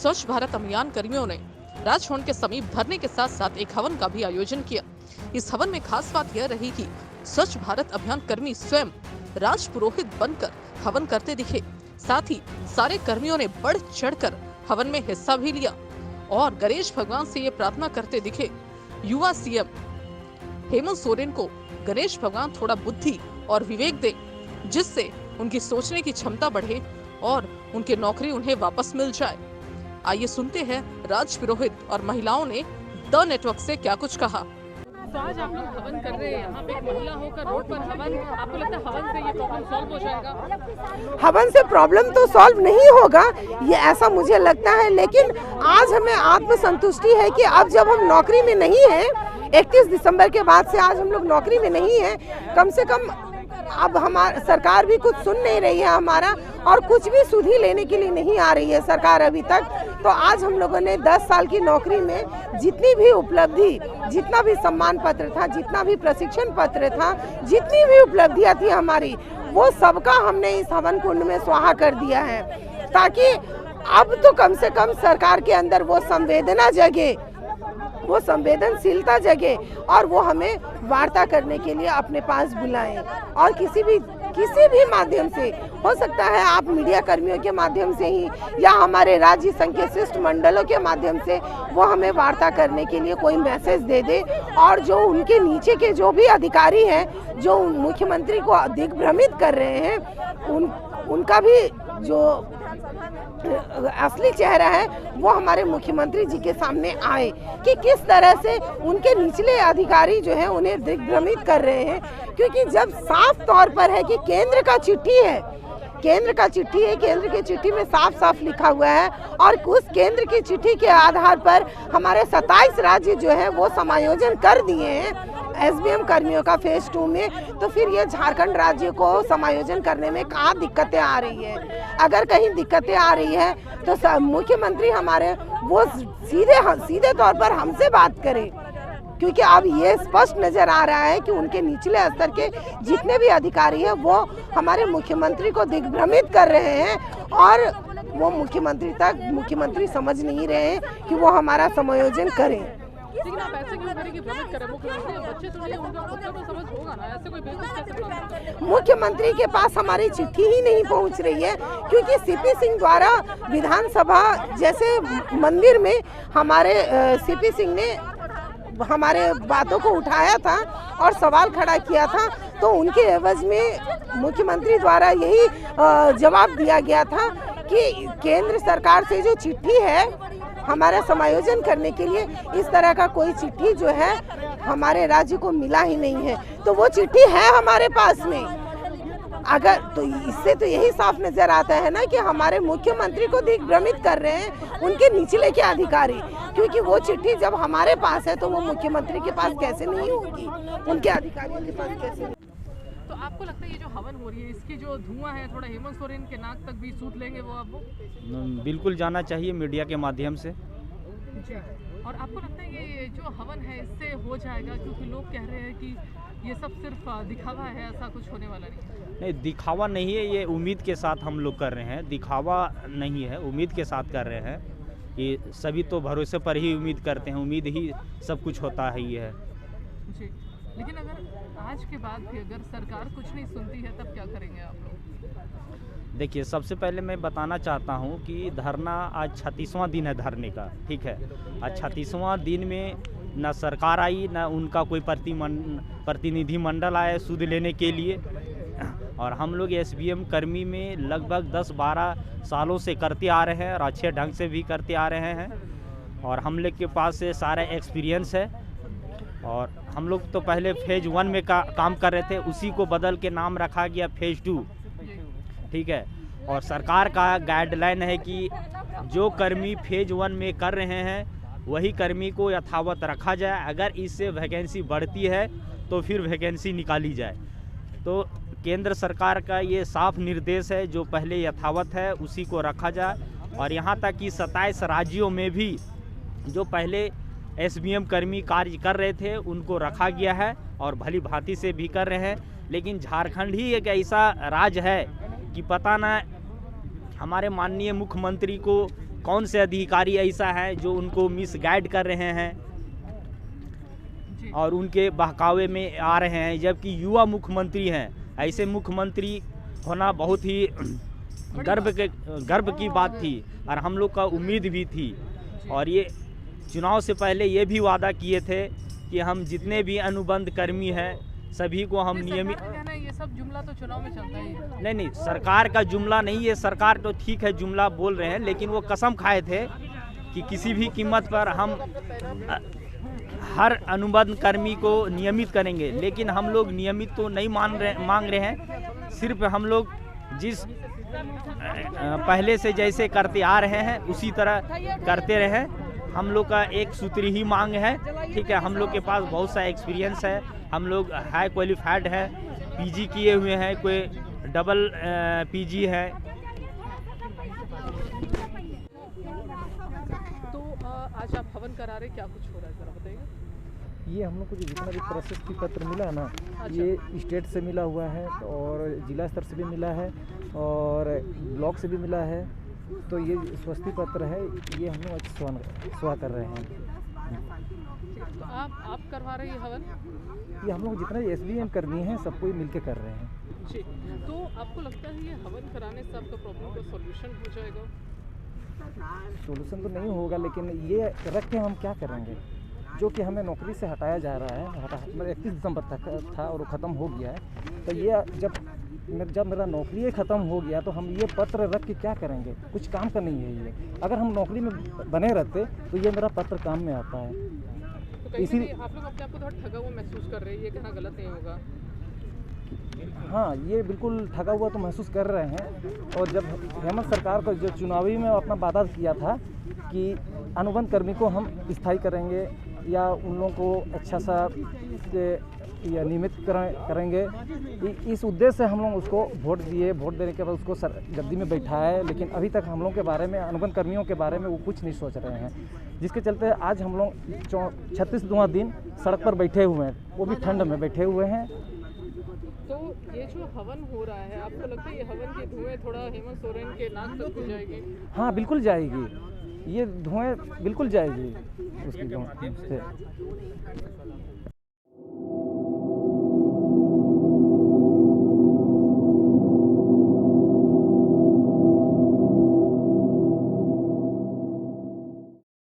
स्वच्छ भारत अभियान कर्मियों ने राजभवन के समीप धरने के साथ साथ एक हवन का भी आयोजन किया। इस हवन में खास बात यह रही कि स्वच्छ भारत अभियान कर्मी स्वयं राज पुरोहित बनकर हवन करते दिखे। साथ ही सारे कर्मियों ने बढ़ चढ़कर हवन में हिस्सा भी लिया और गणेश भगवान से ये प्रार्थना करते दिखे। युवा सीएम हेमंत सोरेन को गणेश भगवान थोड़ा बुद्धि और विवेक दे, जिससे उनकी सोचने की क्षमता बढ़े और उनकी नौकरी उन्हें वापस मिल जाए। आइए सुनते हैं राज पुरोहित और महिलाओं ने द नेटवर्क से क्या कुछ कहा। तो आज आप लोग हवन कर रहे हैं, यहाँ पे एक महिला होकर रोड पर हवन, आपको लगता है हवन से ये प्रॉब्लम सॉल्व हो जाएगा? हवन से प्रॉब्लम तो सॉल्व नहीं होगा, ये ऐसा मुझे लगता है, लेकिन आज हमें आत्मसंतुष्टि है कि अब जब हम नौकरी में नहीं हैं, 31 दिसंबर के बाद से आज हम लोग नौकरी में नहीं हैं, कम से कम अब हमारा सरकार भी कुछ सुन नहीं रही है हमारा, और कुछ भी सुधि लेने के लिए नहीं आ रही है सरकार अभी तक। तो आज हम लोगों ने 10 साल की नौकरी में जितनी भी उपलब्धि, जितना भी सम्मान पत्र था, जितना भी प्रशिक्षण पत्र था, जितनी भी उपलब्धियां थी हमारी, वो सबका हमने इस हवन कुंड में स्वाहा कर दिया है, ताकि अब तो कम से कम सरकार के अंदर वो संवेदना जगे, वो संवेदनशीलता जगे और वो हमें वार्ता करने के लिए अपने पास बुलाएं। और किसी भी माध्यम से, हो सकता है आप मीडिया कर्मियों के माध्यम से ही या हमारे राज्य संघ के शिष्ट मंडलों के माध्यम से वो हमें वार्ता करने के लिए कोई मैसेज दे दे, और जो उनके नीचे के जो भी अधिकारी हैं जो मुख्यमंत्री को दिग्भ्रमित कर रहे हैं, उनका भी जो असली चेहरा है वो हमारे मुख्यमंत्री जी के सामने आए कि किस तरह से उनके निचले अधिकारी जो है उन्हें दिग्भ्रमित कर रहे हैं। क्योंकि जब साफ तौर पर है कि केंद्र का चिट्ठी है, केंद्र की चिट्ठी में साफ साफ लिखा हुआ है, और उस केंद्र की चिट्ठी के आधार पर हमारे 27 राज्य जो है वो समायोजन कर दिए हैं एसबीएम कर्मियों का फेज 2 में। तो फिर ये झारखंड राज्य को समायोजन करने में कहाँ दिक्कतें आ रही है? अगर कहीं दिक्कतें आ रही है तो मुख्यमंत्री हमारे वो सीधे तौर पर हमसे बात करें, क्योंकि अब ये स्पष्ट नजर आ रहा है कि उनके निचले स्तर के जितने भी अधिकारी हैं वो हमारे मुख्यमंत्री को दिग्भ्रमित कर रहे हैं, और वो मुख्यमंत्री समझ नहीं रहे हैं कि वो हमारा समायोजन करें। लेकिन आप ऐसे क्यों करें कि भ्रमित करें? मुख्यमंत्री बच्चे तो नहीं, उनका खुद का तो समझ होगा ना, ऐसे कोई बेवकूफ कैसे बोलता? मुख्यमंत्री के पास हमारी चिट्ठी ही नहीं पहुंच रही है, क्योंकि सीपी सिंह द्वारा विधानसभा जैसे मंदिर में हमारे सीपी सिंह ने हमारे बातों को उठाया था और सवाल खड़ा किया था, तो उनके एवज में मुख्यमंत्री द्वारा यही जवाब दिया गया था कि केंद्र सरकार से जो चिट्ठी है हमारा समायोजन करने के लिए, इस तरह का कोई चिट्ठी जो है हमारे राज्य को मिला ही नहीं है। तो वो चिट्ठी है हमारे पास में, अगर तो इससे तो यही साफ नजर आता है ना कि हमारे मुख्यमंत्री को दिग्भ्रमित कर रहे हैं उनके निचले के अधिकारी, क्योंकि वो चिट्ठी जब हमारे पास है तो वो मुख्यमंत्री के पास कैसे नहीं होगी, उनके अधिकारियों के पास कैसे? तो आपको लगता है ये जो हवन हो रही है, इसकी जो धुआं है थोड़ा हेमंत सोरेन के नाक तक भी सूत लेंगे वो अब? बिल्कुल जाना चाहिए मीडिया के माध्यम से। जी, और आपको लगता है ये जो हवन है इससे हो जाएगा? क्योंकि लोग कह रहे हैं कि ये सब सिर्फ दिखावा है, ऐसा कुछ होने वाला नहीं। दिखावा नहीं है, ये उम्मीद के साथ हम लोग कर रहे हैं, दिखावा नहीं है, उम्मीद के साथ कर रहे हैं। ये सभी तो भरोसे पर ही उम्मीद करते हैं, उम्मीद ही सब कुछ होता है ही है जी। लेकिन अगर आज के बाद भी अगर सरकार कुछ नहीं सुनती है तब क्या करेंगे आप लोग? देखिए, सबसे पहले मैं बताना चाहता हूं कि धरना आज 36वां दिन है धरने का, ठीक है। आज 36वां दिन में न सरकार आई, न उनका कोई प्रतिनिधिमंडल आया सूद लेने के लिए, और हम लोग एसबीएम कर्मी में लगभग 10-12 सालों से करते आ रहे हैं और अच्छे ढंग से भी करते आ रहे हैं, और हम लोग के पास से सारा एक्सपीरियंस है। और हम लोग तो पहले फेज 1 में काम कर रहे थे, उसी को बदल के नाम रखा गया फेज 2, ठीक है। और सरकार का गाइडलाइन है कि जो कर्मी फेज 1 में कर रहे हैं वही कर्मी को यथावत रखा जाए, अगर इससे वैकेंसी बढ़ती है तो फिर वैकेंसी निकाली जाए। तो केंद्र सरकार का ये साफ निर्देश है, जो पहले यथावत है उसी को रखा जाए। और यहाँ तक कि 27 राज्यों में भी जो पहले एसबीएम कर्मी कार्य कर रहे थे उनको रखा गया है और भली भांति से भी कर रहे हैं। लेकिन झारखंड ही एक ऐसा राज्य है कि पता ना हमारे माननीय मुख्यमंत्री को कौन से अधिकारी ऐसा है जो उनको मिसगाइड कर रहे हैं और उनके बहकावे में आ रहे हैं, जबकि युवा मुख्यमंत्री हैं। ऐसे मुख्यमंत्री होना बहुत ही गर्व की बात थी और हम लोग का उम्मीद भी थी। और ये चुनाव से पहले ये भी वादा किए थे कि हम जितने भी अनुबंध कर्मी हैं सभी को हम नियमित। ये सब जुमला तो चुनाव में चलता ही है। नहीं, सरकार का जुमला नहीं है। सरकार तो ठीक है जुमला बोल रहे हैं, लेकिन वो कसम खाए थे कि किसी भी कीमत पर हम हर अनुबंध कर्मी को नियमित करेंगे। लेकिन हम लोग नियमित तो नहीं मांग रहे हैं, सिर्फ हम लोग जिस पहले से जैसे करते आ रहे हैं उसी तरह करते रहें। हम लोग का एक सूत्री ही मांग है, ठीक है। हम लोग के पास बहुत सा एक्सपीरियंस है, हम लोग हाई क्वालिफाइड है, पीजी किए हुए हैं, कोई डबल पीजी है। तो आज आप हवन करा रहे, क्या कुछ हो रहा है जरा बताइए। ये हम लोग को जो जितना भी प्रशस्ति पत्र मिला है ना, ये स्टेट से मिला हुआ है और जिला स्तर से भी मिला है और ब्लॉक से भी मिला है। तो ये स्वस्ति पत्र है, ये हम लोग स्वा कर रहे हैं। तो आप करवा रहे हैं हवन? ये हम लोग जितना SBM कर्मी हैं सबको ही मिलके कर रहे हैं जी। तो आपको लगता है ये हवन कराने से आपका प्रॉब्लम का सॉल्यूशन हो जाएगा? सोल्यूशन तो नहीं होगा, लेकिन ये रख के हम क्या करेंगे? जो कि हमें नौकरी से हटाया जा रहा है, 31 दिसंबर तक था और वो ख़त्म हो गया है। तो ये जब मेरा नौकरी ख़त्म हो गया तो हम ये पत्र रख के क्या करेंगे? कुछ काम का नहीं है ये। अगर हम नौकरी में बने रहते तो ये मेरा पत्र काम में आता है। तो इसी आप लोग अपने आप को थोड़ा ठगा हुआ महसूस कर रहे हैं, ये कहना गलत नहीं होगा? हाँ, ये बिल्कुल ठगा हुआ तो महसूस कर रहे हैं। और जब हेमंत सरकार को जो चुनावी में अपना वादा किया था कि अनुबंध कर्मी को हम स्थायी करेंगे या उन लोगों को अच्छा सा या नियमित करेंगे, इस उद्देश्य से हम लोग उसको वोट दिए। वोट देने के बाद उसको गद्दी में बैठाए, लेकिन अभी तक हम लोगों के बारे में, अनुबंध कर्मियों के बारे में वो कुछ नहीं सोच रहे हैं, जिसके चलते आज हम लोग 36वां दिन सड़क पर बैठे हुए हैं, वो भी ठंड में बैठे हुए हैं। तो ये जो हवन हो रहा है, आपको लगता है ये हवन के धुएं थोड़ा हेमंत सोरेन के नाक तक हो जाएगी? हाँ, बिल्कुल जाएगी, ये धुएं बिल्कुल जाएगी उसकी से।